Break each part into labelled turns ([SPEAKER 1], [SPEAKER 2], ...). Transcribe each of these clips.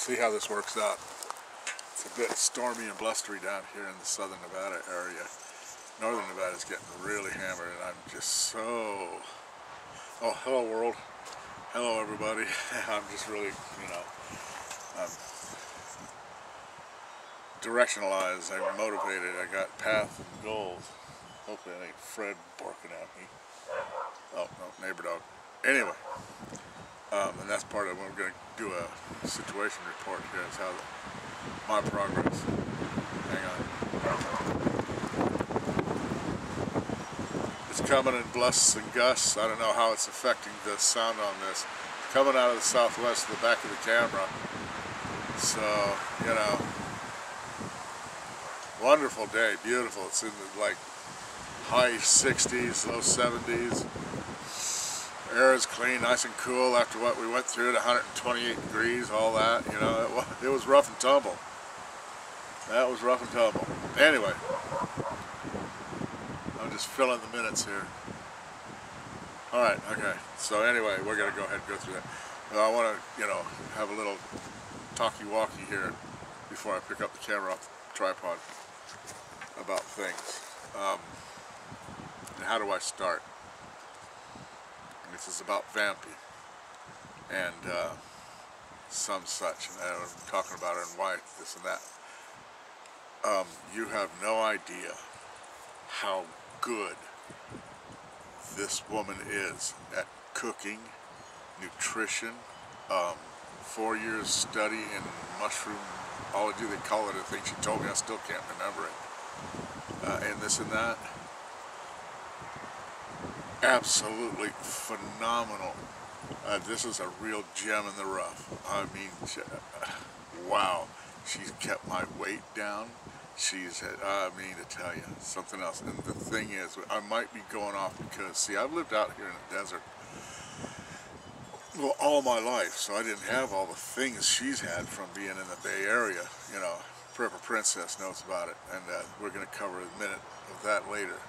[SPEAKER 1] see how this works out. It's a bit stormy and blustery down here in the southern Nevada area. Northern Nevada is getting really hammered, and I'm just so... Oh, hello world. Hello everybody. I'm just really, I'm directionalized, I'm motivated, I got path and goals. Hopefully it ain't Fred barking at me. Oh, no, neighbor dog. Anyway, and that's part of what we're going to do a situation report here is how my progress. Hang on. It's coming in blasts and gusts. I don't know how it's affecting the sound on this. It's coming out of the southwest to the back of the camera. So, wonderful day, beautiful. It's in the high 60s, low 70s. Air is clean, nice and cool after what we went through at 128 degrees, all that, it was rough and tumble. That was rough and tumble. Anyway, I'm just filling the minutes here. Alright, okay. So anyway, we're going to go ahead and go through that. I want to, have a little talky-walkie here before I pick up the camera off the tripod about things. And how do I start? This is about Vampy and some such, and I'm talking about her and why this and that. You have no idea how good this woman is at cooking, nutrition, 4 years study in mushroomology, they call it, I think she told me, I still can't remember it, and this and that. Absolutely phenomenal. This is a real gem in the rough. I mean, wow. She's kept my weight down. She's, I mean to tell you, something else. And the thing is, I might be going off because, see, I've lived out here in the desert all my life, so I didn't have all the things she's had from being in the Bay Area. Prepper Princess knows about it, and we're going to cover a minute of that later.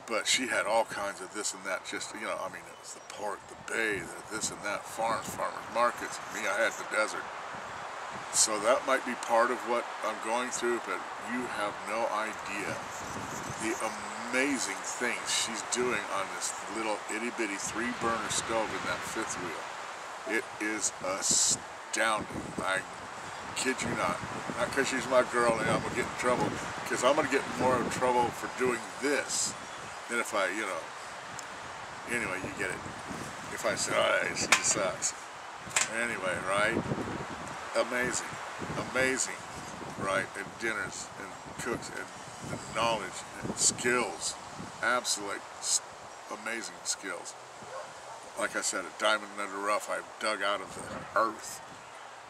[SPEAKER 1] But she had all kinds of this and that, just, I mean, it was the port, the bay, this and that, farmers markets. Me, I had the desert. So that might be part of what I'm going through, but you have no idea the amazing things she's doing on this little itty-bitty 3-burner stove in that fifth wheel. It is astounding. I kid you not. Not because she's my girl and I'm going to get in trouble, because I'm going to get more in trouble for doing this. Then if I, anyway, you get it. If I say, alright, she sucks. Anyway, right? Amazing. Amazing, right? And dinners, and cooks, and the knowledge, and skills. Absolute amazing skills. Like I said, a diamond in the rough I've dug out of the earth.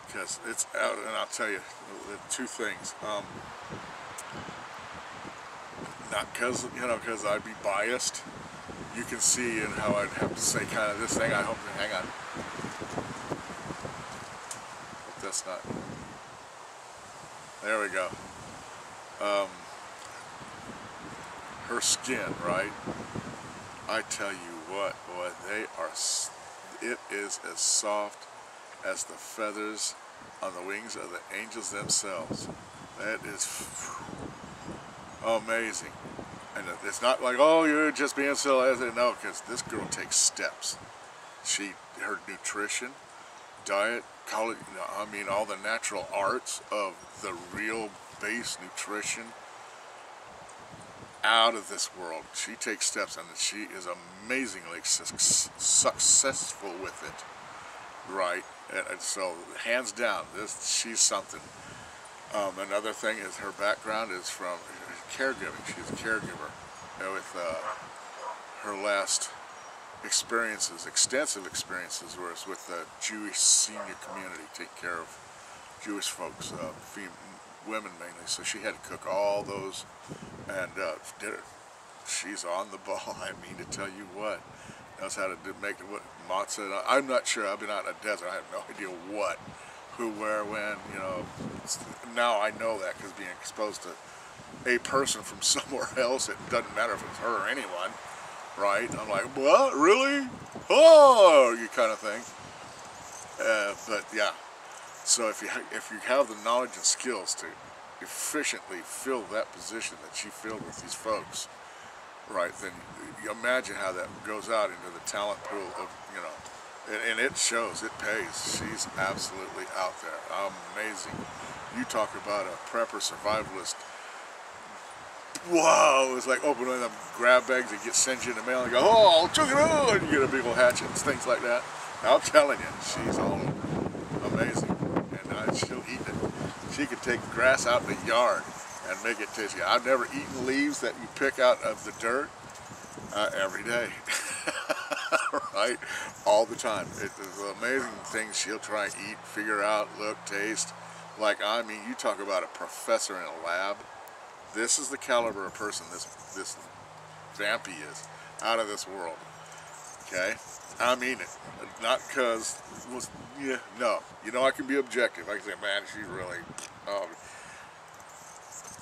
[SPEAKER 1] Because it's out, and I'll tell you, two things. Not because, because I'd be biased. You can see in how I'd have to say kind of this thing. I hope, hang on. Hope that's not. There we go. Her skin, right? I tell you what, boy, it is as soft as the feathers on the wings of the angels themselves. That is amazing. And it's not like, oh, you're just being silly. No, because this girl takes steps. Her nutrition, diet, call it, I mean, all the natural arts of the real base nutrition out of this world. She takes steps, and she is amazingly successful with it, right? And so, hands down, she's something. Another thing is her background is from caregiving. She's a caregiver. With her last experiences, extensive experiences, was with the Jewish senior community, take care of Jewish folks, women mainly. So she had to cook all those, and she's on the ball. I mean to tell you what, knows how to make matzah. I'm not sure. I've been out in the desert. I have no idea what, who, where, when. Now I know that because being exposed to a person from somewhere else, it doesn't matter if it's her or anyone, right? I'm like, what, really? Oh, you kind of thing. But yeah, So if you have the knowledge and skills to efficiently fill that position that she filled with these folks, right, then you imagine how that goes out into the talent pool of, you know, and it shows, it pays. She's absolutely out there, amazing. You talk about a prepper survivalist. Whoa, it's like opening them grab bags that send you in the mail and go, oh, I'll chuck it on, and you get a big old hatchet and things like that. I'm telling you, she's all amazing, and she'll eat it. She can take grass out in the yard and make it tasty. I've never eaten leaves that you pick out of the dirt every day, right? All the time. It's amazing things she'll try and eat, figure out, look, taste. Like, I mean, you talk about a professor in a lab. This is the caliber of person this Vampy is, out of this world. Okay, I mean it. Not because, yeah, no. You know, I can be objective. I can say, man, she's really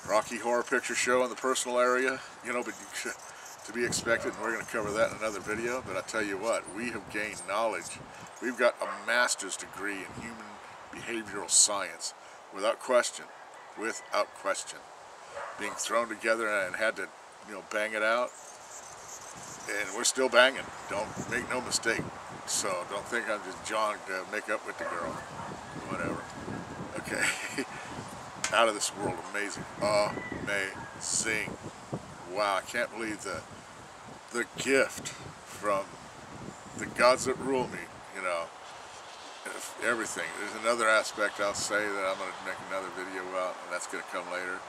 [SPEAKER 1] Rocky Horror Picture Show in the personal area. You know, but to be expected. And we're going to cover that in another video. But I tell you what, we have gained knowledge. We've got a master's degree in human behavioral science, without question, being thrown together and had to, you know, bang it out. And we're still banging. Don't make no mistake. So don't think I'm just jawing to make up with the girl. Whatever. Okay. Out of this world. Amazing. Amazing. Wow. I can't believe the gift from the gods that rule me, you know. Everything. There's another aspect I'll say that I'm going to make another video about, and that's going to come later.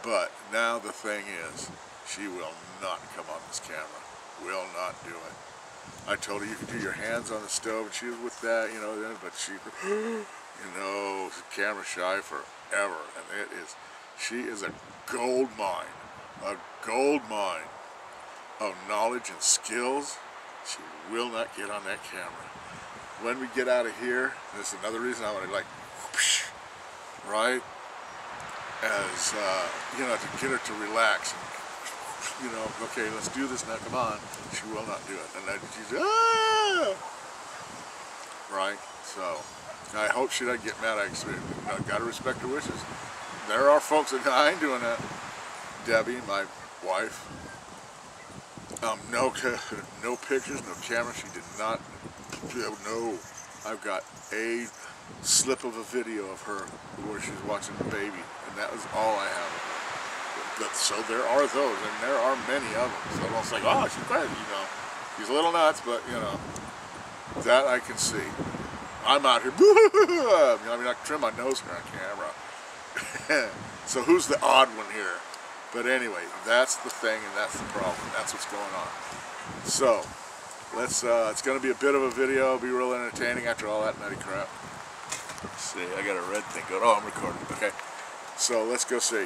[SPEAKER 1] But now the thing is, she will not come on this camera. Will not do it. I told her you could do your hands on the stove, and she was with that, you know, but she, you know, camera shy forever. And she is a gold mine of knowledge and skills. She will not get on that camera. When we get out of here, this is another reason I want to, like, whoosh, right? As, you know, to get her to relax and, you know, okay, let's do this now, come on. She will not do it. And then she's, right? So, I hope she doesn't get mad. I gotta respect her wishes. There are folks that I ain't doing that. Debbie, my wife, no pictures, no camera. She did not, no. I've got a slip of a video of her where she's watching the baby, and that was all I have of her. But, so there are those, and there are many of them. So it's like, oh, she's crazy, you know. She's a little nuts, but, you know, that I can see. I'm out here, you know, I mean, I can trim my nose here on camera. So who's the odd one here? But anyway, that's the thing, and that's the problem. That's what's going on. So, let's, it's going to be a bit of a video. It'll be real entertaining after all that nutty crap. Let's see, I got a red thing going. Oh, I'm recording. Okay. So, let's go see.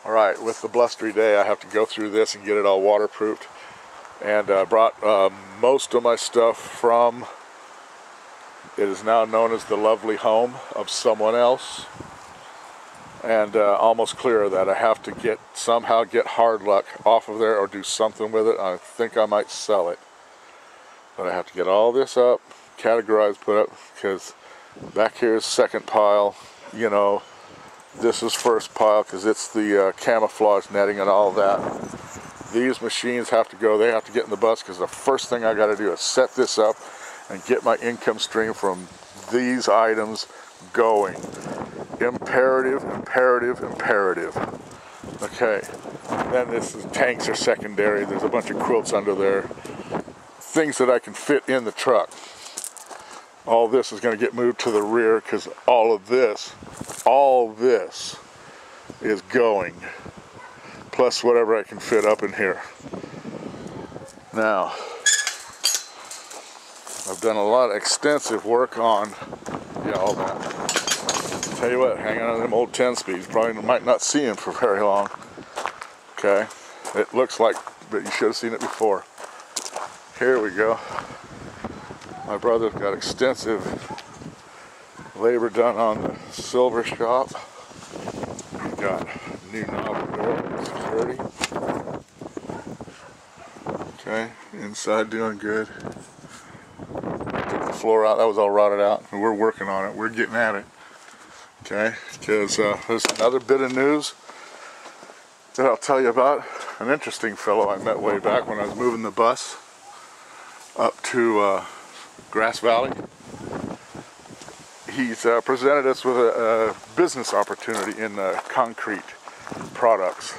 [SPEAKER 1] Alright, with the blustery day, I have to go through this and get it all waterproofed. And I brought most of my stuff from, it is now known as the lovely home of someone else. And almost clear of that. I have to somehow get hard luck off of there or do something with it. I think I might sell it. But I have to get all this up, categorized, put up, because back here is second pile, you know. This is first pile because it's the camouflage netting and all that. These machines have to go, they have to get in the bus, because the first thing I got to do is set this up and get my income stream from these items going. Imperative, imperative, imperative. Okay, then tanks are secondary. There's a bunch of quilts under there. Things that I can fit in the truck. All this is going to get moved to the rear because all this is going. Plus whatever I can fit up in here. Now, I've done a lot of extensive work on, yeah, all that. Tell you what, hang on to them old 10-speeds. Probably might not see them for very long. Okay, it looks like, but you should have seen it before. Here we go. My brother's got extensive labor done on the silver shop. We've got new knob door security. Okay, inside doing good. Took the floor out, that was all rotted out. And we're working on it, we're getting at it. Okay, because there's another bit of news that I'll tell you about. An interesting fellow I met way back when I was moving the bus up to Grass Valley. He's presented us with a business opportunity in concrete products.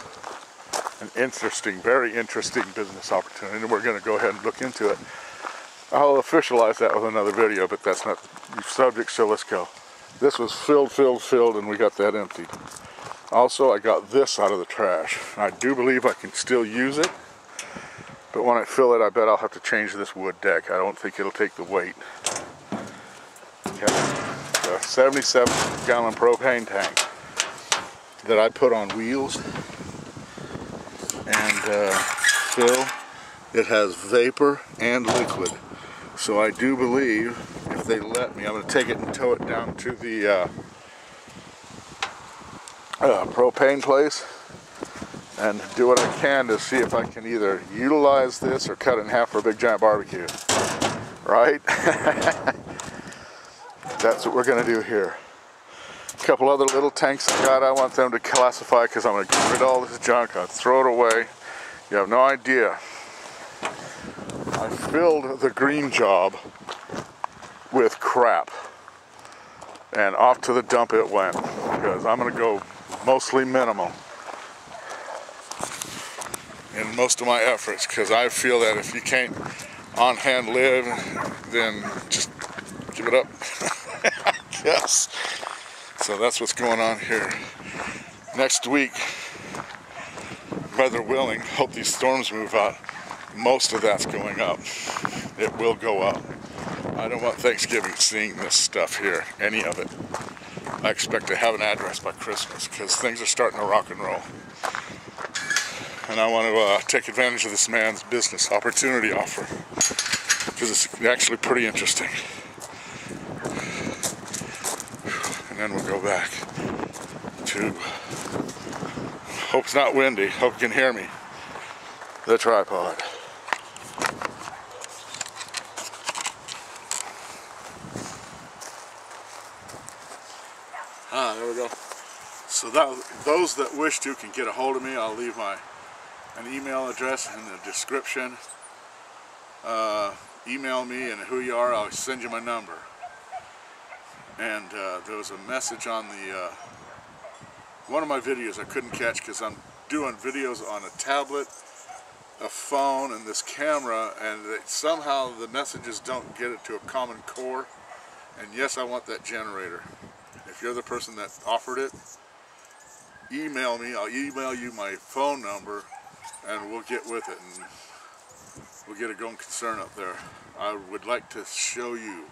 [SPEAKER 1] An interesting, very interesting business opportunity, and we're going to go ahead and look into it. I'll officialize that with another video, but that's not the subject, so let's go. This was filled, and we got that emptied. Also, I got this out of the trash. I do believe I can still use it, but when I fill it, I bet I'll have to change this wood deck. I don't think it'll take the weight. Okay. A 77-gallon propane tank that I put on wheels and fill. It has vapor and liquid. So I do believe, if they let me, I'm going to take it and tow it down to the propane place and do what I can to see if I can either utilize this or cut it in half for a big giant barbecue. Right? That's what we're going to do here. A couple other little tanks I got, I want them to classify because I'm going to get rid of all this junk. I'll throw it away. You have no idea. I filled the green job with crap, and off to the dump it went, because I'm going to go mostly minimal in most of my efforts, because I feel that if you can't on hand live, then just give it up. I guess. So that's what's going on here. Next week, weather willing, hope these storms move out, most of that's going up. It will go up. I don't want Thanksgiving seeing this stuff here, any of it. I expect to have an address by Christmas, because things are starting to rock and roll. And I want to take advantage of this man's business opportunity offer, because it's actually pretty interesting. And then we'll go back to, hope it's not windy, hope you can hear me, the tripod. There we go. So those that wish to can get a hold of me. I'll leave an email address in the description. Email me, and who you are, I'll send you my number. And there was a message on the one of my videos I couldn't catch because I'm doing videos on a tablet, a phone, and this camera, and somehow the messages don't get it to a common core. And yes, I want that generator. If you're the person that offered it, email me. I'll email you my phone number, and we'll get with it, and we'll get a going concern up there. I would like to show you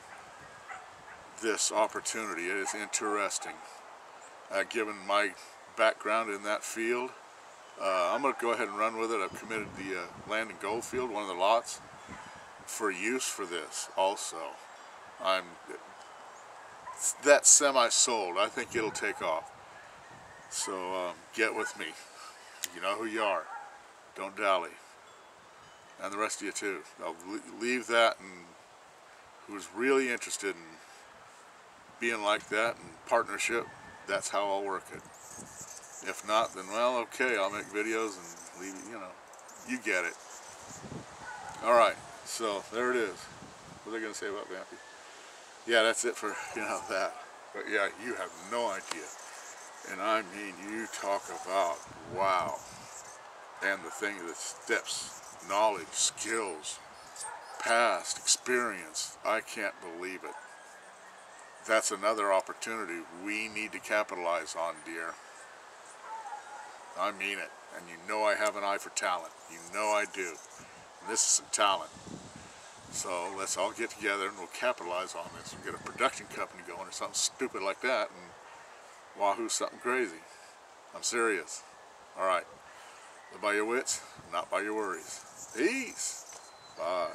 [SPEAKER 1] this opportunity. It is interesting. Given my background in that field, I'm going to go ahead and run with it. I've committed the land and gold field, one of the lots, for use for this also. I'm that semi-sold. I think it'll take off. So get with me. You know who you are. Don't dally. And the rest of you too. I'll leave that, and who's really interested in being like that and partnership, that's how I'll work it. If not, then well, okay, I'll make videos and leave it, you know, you get it. Alright, so there it is. What are they going to say about Vampy? Yeah, that's it for, you know, that. But yeah, you have no idea. And I mean, you talk about, wow. And the thing that steps, knowledge, skills, past, experience, I can't believe it. That's another opportunity we need to capitalize on, dear. I mean it. And you know I have an eye for talent. You know I do. And this is some talent. So let's all get together and we'll capitalize on this and get a production company going or something stupid like that, and wahoo, something crazy. I'm serious. Alright. Live by your wits, not by your worries. Peace. Bye.